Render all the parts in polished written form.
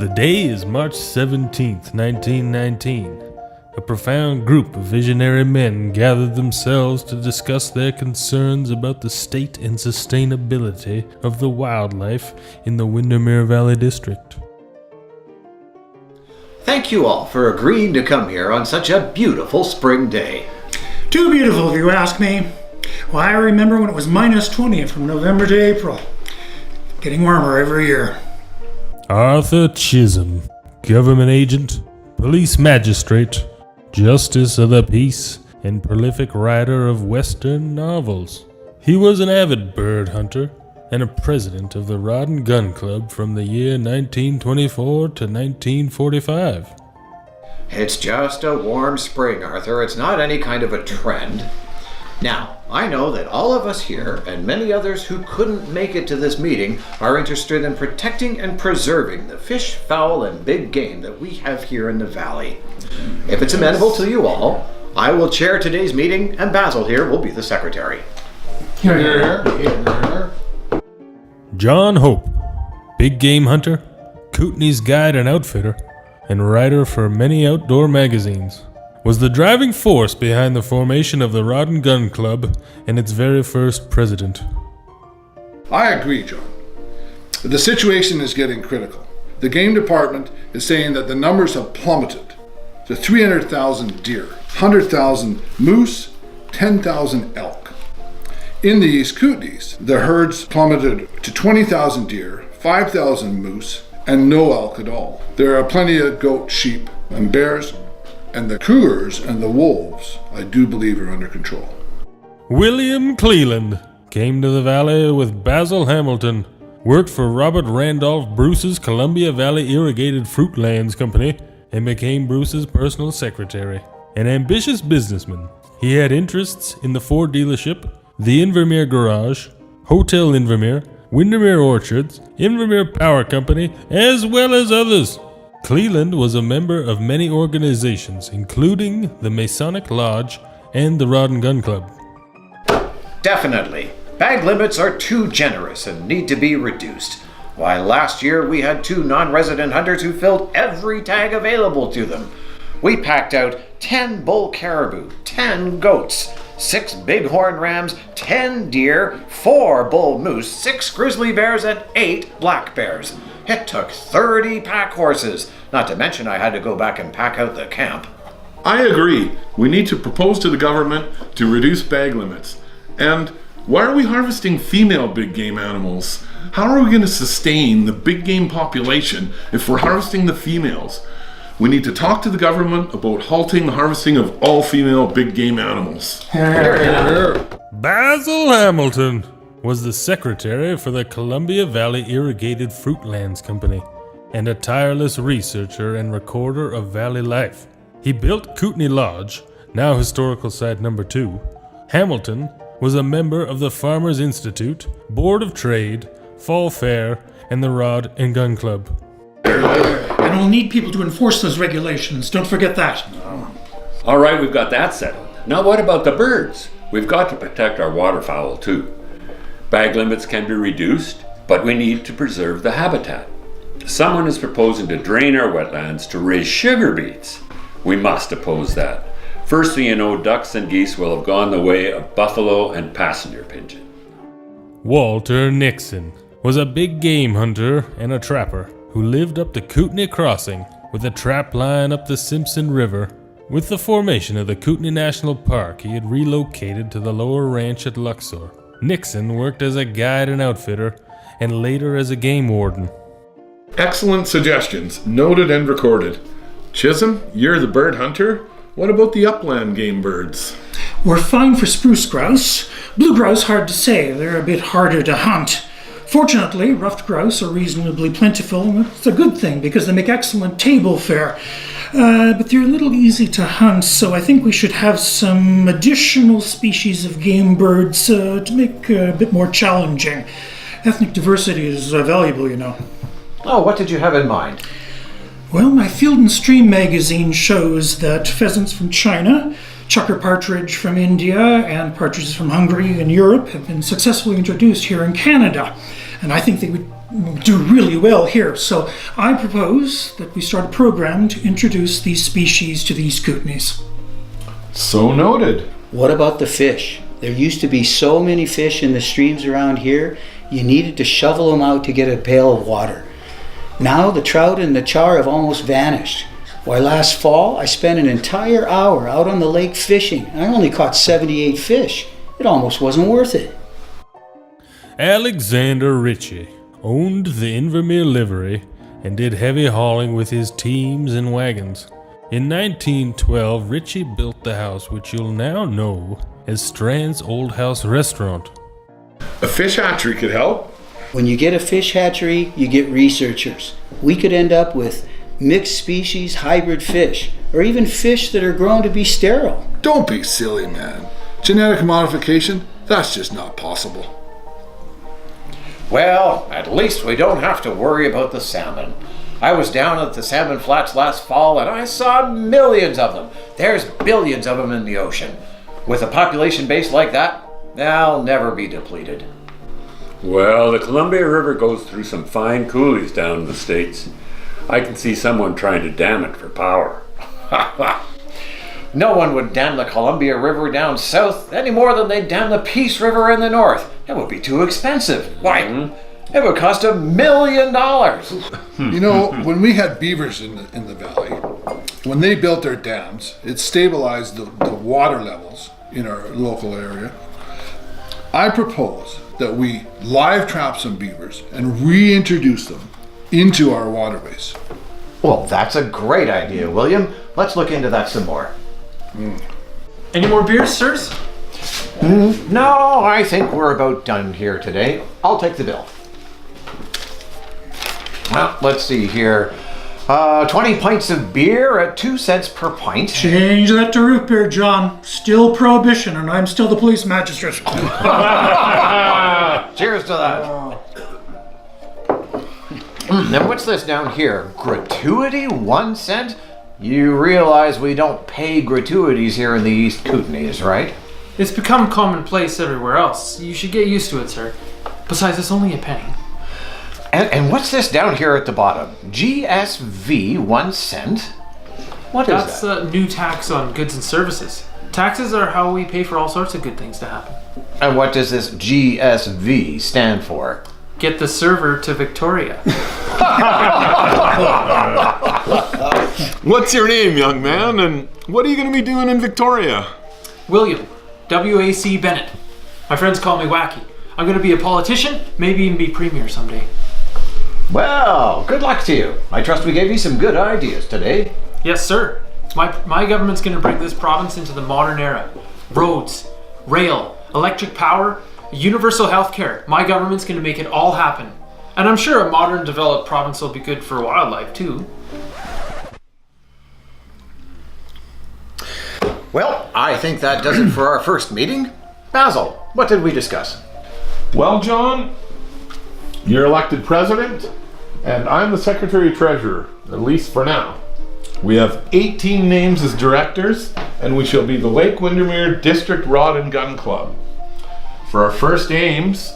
The day is March 17th, 1919. A profound group of visionary men gathered themselves to discuss their concerns about the state and sustainability of the wildlife in the Windermere Valley District. Thank you all for agreeing to come here on such a beautiful spring day. Too beautiful, if you ask me. Well, I remember when it was minus 20 from November to April. Getting warmer every year. Arthur Chisholm, government agent, police magistrate, justice of the peace, and prolific writer of Western novels. He was an avid bird hunter and a president of the Rod and Gun Club from the year 1924 to 1945. It's just a warm spring, Arthur. It's not any kind of a trend. Now, I know that all of us here, and many others who couldn't make it to this meeting, are interested in protecting and preserving the fish, fowl, and big game that we have here in the valley. If it's amenable to you all, I will chair today's meeting, and Basil here will be the secretary. Here. John Hope, big game hunter, Kootenai's guide and outfitter, and writer for many outdoor magazines, was the driving force behind the formation of the Rod and Gun Club and its very first president. I agree, John. The situation is getting critical. The game department is saying that the numbers have plummeted to 300,000 deer, 100,000 moose, 10,000 elk. In the East Kootenays, the herds plummeted to 20,000 deer, 5,000 moose, and no elk at all. There are plenty of goat, sheep, and bears, and the cougars and the wolves, I do believe, are under control. William Cleland came to the valley with Basil Hamilton, worked for Robert Randolph Bruce's Columbia Valley Irrigated Fruitlands Company, and became Bruce's personal secretary. An ambitious businessman, he had interests in the Ford dealership, the Invermere Garage, Hotel Invermere, Windermere Orchards, Invermere Power Company, as well as others. Cleland was a member of many organizations, including the Masonic Lodge and the Rod and Gun Club. Definitely. Bag limits are too generous and need to be reduced. Why, last year we had 2 non-resident hunters who filled every tag available to them. We packed out 10 bull caribou, 10 goats, 6 bighorn rams, 10 deer, 4 bull moose, 6 grizzly bears, and 8 black bears. It took 30 pack horses, not to mention I had to go back and pack out the camp. I agree. We need to propose to the government to reduce bag limits. And why are we harvesting female big game animals? How are we going to sustain the big game population if we're harvesting the females? We need to talk to the government about halting the harvesting of all female big game animals. Basil Hamilton was the secretary for the Columbia Valley Irrigated Fruitlands Company and a tireless researcher and recorder of valley life. He built Kootenai Lodge, now Historical Site No. 2. Hamilton was a member of the Farmers Institute, Board of Trade, Fall Fair, and the Rod and Gun Club. And we'll need people to enforce those regulations. Don't forget that. All right, we've got that settled. Now what about the birds? We've got to protect our waterfowl too. Bag limits can be reduced, but we need to preserve the habitat. Someone is proposing to drain our wetlands to raise sugar beets. We must oppose that. First thing you know, ducks and geese will have gone the way of buffalo and passenger pigeon. Walter Nixon was a big game hunter and a trapper who lived up the Kootenai Crossing with a trap line up the Simpson River. With the formation of the Kootenai National Park, he had relocated to the lower ranch at Luxor. Nixon worked as a guide and outfitter, and later as a game warden. Excellent suggestions, noted and recorded. Chisholm, you're the bird hunter. What about the upland game birds? We're fine for spruce grouse. Blue grouse, hard to say. They're a bit harder to hunt. Fortunately, ruffed grouse are reasonably plentiful, and it's a good thing because they make excellent table fare. But they're a little easy to hunt, so I think we should have some additional species of game birds to make a bit more challenging. Ethnic diversity is valuable, you know. Oh, what did you have in mind? Well, my Field and Stream magazine shows that pheasants from China, Chucker partridge from India and partridges from Hungary and Europe have been successfully introduced here in Canada, and I think they would do really well here. So I propose that we start a program to introduce these species to these kootenays. So noted. What about the fish? There used to be so many fish in the streams around here, you needed to shovel them out to get a pail of water. Now the trout and the char have almost vanished. Why, last fall I spent an entire hour out on the lake fishing. I only caught 78 fish. It almost wasn't worth it. Alexander Ritchie owned the Invermere livery and did heavy hauling with his teams and wagons. In 1912, Ritchie built the house which you'll now know as Strand's Old House Restaurant. A fish hatchery could help. When you get a fish hatchery, you get researchers. We could end up with mixed species hybrid fish, or even fish that are grown to be sterile. Don't be silly, man. Genetic modification? That's just not possible. Well, at least we don't have to worry about the salmon. I was down at the salmon flats last fall and I saw millions of them. There's billions of them in the ocean. With a population base like that, they'll never be depleted. Well, the Columbia River goes through some fine coulees down in the States. I can see someone trying to dam it for power. No one would dam the Columbia River down south any more than they'd dam the Peace River in the north. It would be too expensive. Why? It would cost $1 million. You know, when we had beavers in the valley, when they built their dams, it stabilized the water levels in our local area. I propose that we live trap some beavers and reintroduce them into our waterways. Well, that's a great idea, William. Let's look into that some more. Any more beers, sirs? No, I think we're about done here today. I'll take the bill. Well, let's see here. 20 pints of beer at 2 cents per pint. Change that to root beer, John. Still prohibition, and I'm still the police magistrate. Cheers to that. Then what's this down here? Gratuity 1 cent? You realize we don't pay gratuities here in the East Kootenays, right? It's become commonplace everywhere else. You should get used to it, sir. Besides, it's only a penny. And what's this down here at the bottom? GSV 1 cent? What is That's that? a new tax on goods and services. Taxes are how we pay for all sorts of good things to happen. And what does this GSV stand for? Get the server to Victoria. What's your name, young man, and what are you going to be doing in Victoria? William, W.A.C. Bennett. My friends call me Wacky. I'm going to be a politician, maybe even be premier someday. Well, good luck to you. I trust we gave you some good ideas today. Yes, sir. My government's going to bring this province into the modern era. Roads, rail, electric power, universal health care. My government's going to make it all happen. And I'm sure a modern developed province will be good for wildlife too. Well, I think that does it for our first meeting. Basil, what did we discuss? Well, John, you're elected president, and I'm the secretary-treasurer, at least for now. We have 18 names as directors, and we shall be the Lake Windermere District Rod and Gun Club. For our first aims,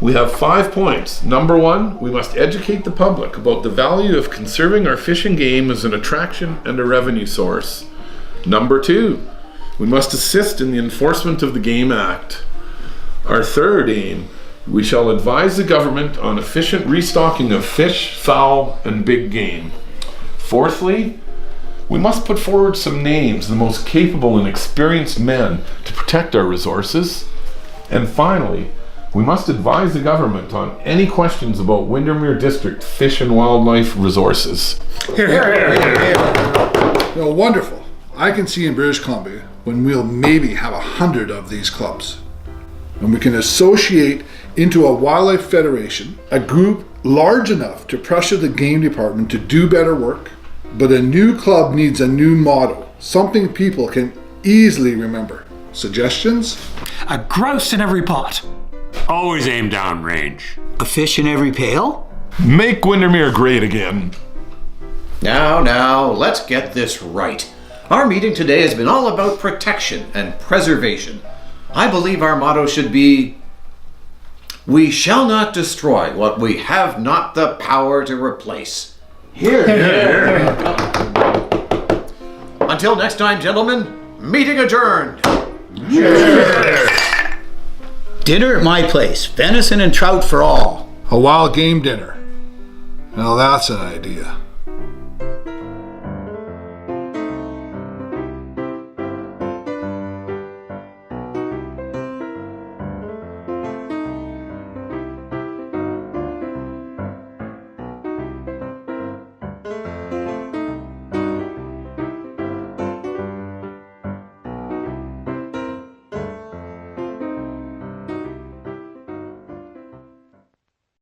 we have 5 points. Number 1, we must educate the public about the value of conserving our fish and game as an attraction and a revenue source. Number 2, we must assist in the enforcement of the Game Act. Our third aim, we shall advise the government on efficient restocking of fish, fowl, and big game. Fourthly, we must put forward some names, the most capable and experienced men to protect our resources. And finally, we must advise the government on any questions about Windermere District fish and wildlife resources. Here, here, here. No, wonderful. I can see in British Columbia when we'll maybe have 100 of these clubs. And we can associate into a wildlife federation, a group large enough to pressure the game department to do better work. But a new club needs a new motto, something people can easily remember. Suggestions? A grouse in every pot. Always aim downrange. A fish in every pail? Make Windermere great again. Now, let's get this right. Our meeting today has been all about protection and preservation. I believe our motto should be, we shall not destroy what we have not the power to replace. Here. Until next time, gentlemen, meeting adjourned. Dinner at my place. Venison and trout for all. A wild game dinner. Now that's an idea.